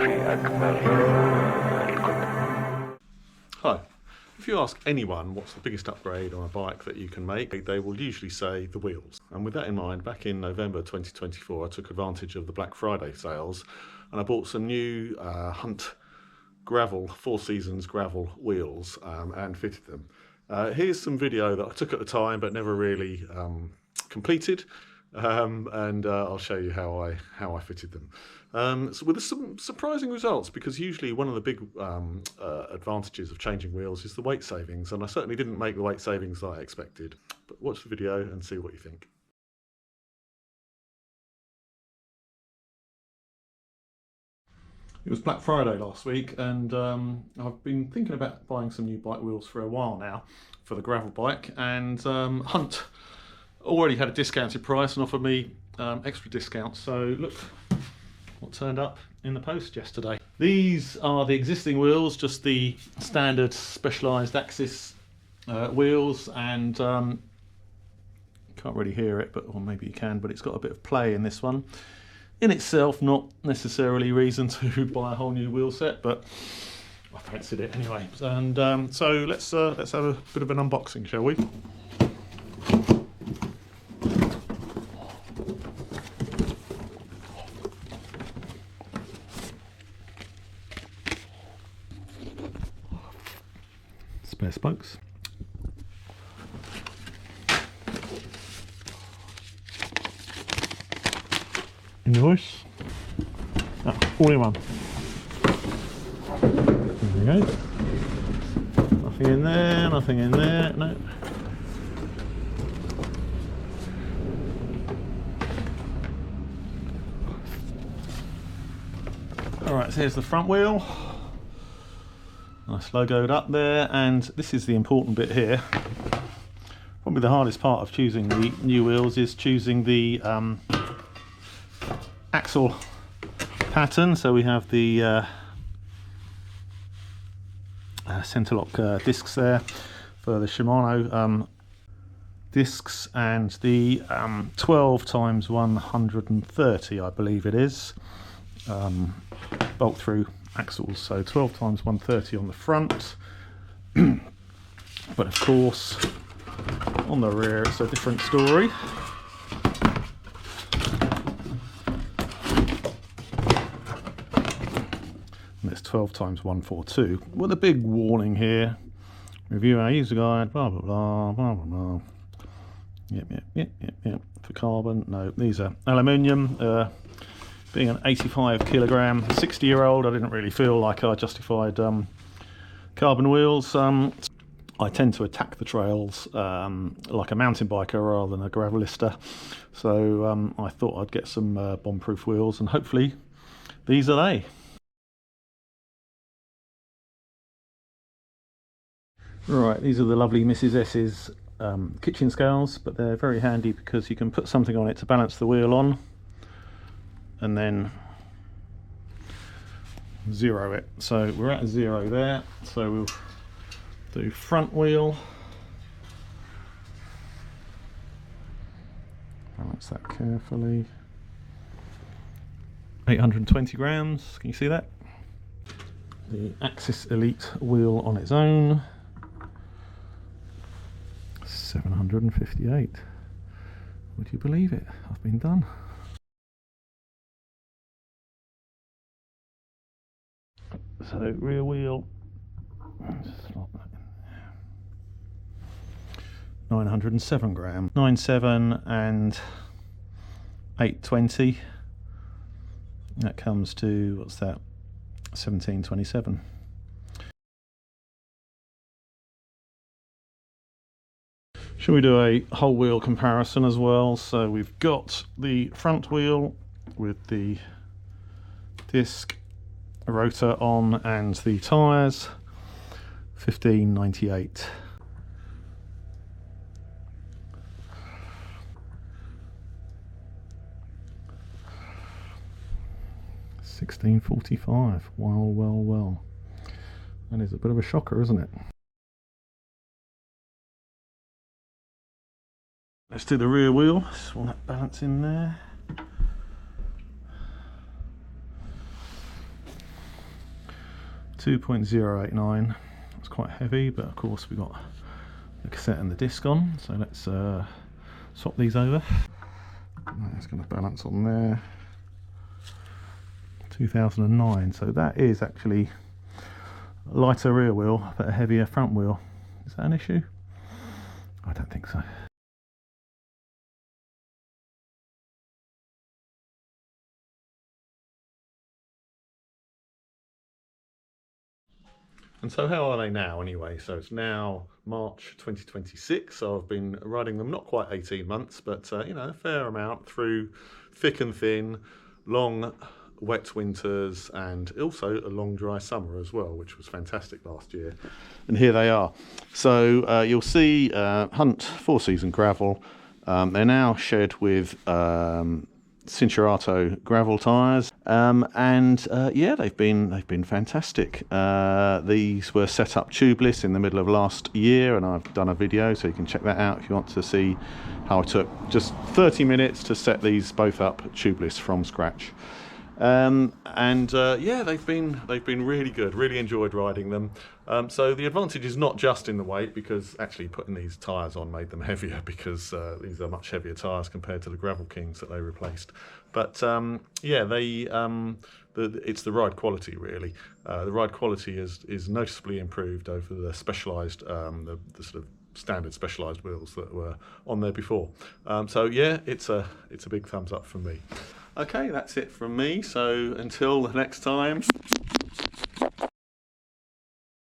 Hi. If you ask anyone what's the biggest upgrade on a bike that you can make, they will usually say the wheels. And with that in mind, back in November 2024, I took advantage of the Black Friday sales and I bought some new Hunt gravel, Four Seasons gravel wheels and fitted them. Here's some video that I took at the time but never really completed. I'll show you how I fitted them. So with some surprising results, because usually one of the big advantages of changing wheels is the weight savings, and I certainly didn't make the weight savings that I expected. But watch the video and see what you think. It was Black Friday last week, and I've been thinking about buying some new bike wheels for a while now for the gravel bike, and Hunt already had a discounted price and offered me extra discounts. So look what turned up in the post yesterday. These are the existing wheels, just the standard Specialized Axis wheels, and can't really hear it, but or maybe you can, but it's got a bit of play in this one. In itself, not necessarily reason to buy a whole new wheel set, but I fancied it anyway. And so let's have a bit of an unboxing, shall we? Spare spokes. Invoice. Oh, all in one. There we go. Nothing in there, nothing in there, no. Alright, so here's the front wheel. Nice logoed up there, and this is the important bit here. Probably the hardest part of choosing the new wheels is choosing the axle pattern. So we have the Centerlock discs there for the Shimano discs, and the 12 x 130, I believe it is, bolt through axles. So 12 x 130 on the front, but of course on the rear it's a different story. And it's 12 x 142. Well, the big warning here: review our user guide, blah blah blah blah blah blah. Yep. For carbon, no, these are aluminium. Being an 85 kilogram 60-year-old, I didn't really feel like I justified carbon wheels. I tend to attack the trails like a mountain biker rather than a gravelista, so I thought I'd get some bomb-proof wheels, and hopefully these are they. Right, these are the lovely Mrs. S's kitchen scales, but they're very handy because you can put something on it to balance the wheel on and then zero it. So we're at a 0 there, so we'll do front wheel, balance that carefully, 820 grams, can you see that? The Axis Elite wheel on its own, 758. Would you believe it? I've been done. So rear wheel, just slot that in there. 907 grams, 97 and 820. That comes to, what's that? 1727. Shall we do a whole wheel comparison as well? So we've got the front wheel with the disc, rotor on, and the tyres, 1598. $16.45. Well. That is a bit of a shocker, isn't it? Let's do the rear wheel. Just want that balance in there. 2.089. It's quite heavy, but of course we've got the cassette and the disc on, so let's swap these over. That's going to balance on there. 2009, so that is actually a lighter rear wheel but a heavier front wheel. Is that an issue? I don't think so. And so how are they now anyway? So it's now March 2026, so I've been riding them not quite 18 months, but you know, a fair amount through thick and thin, long wet winters, and also a long dry summer as well, which was fantastic last year. And here they are. So you'll see Hunt 4-season gravel. They're now shed with Cinturato gravel tyres, and yeah, they've been fantastic. These were set up tubeless in the middle of last year, and I've done a video, so you can check that out if you want to see how I took just 30 minutes to set these both up tubeless from scratch. Yeah, they've been really good. Really enjoyed riding them. So the advantage is not just in the weight, because actually putting these tyres on made them heavier, because these are much heavier tyres compared to the Gravel Kings that they replaced. But yeah, it's the ride quality really. The ride quality is noticeably improved over the specialised, the sort of standard specialised wheels that were on there before. So yeah, it's a big thumbs up from me. Okay, that's it from me. So until the next time.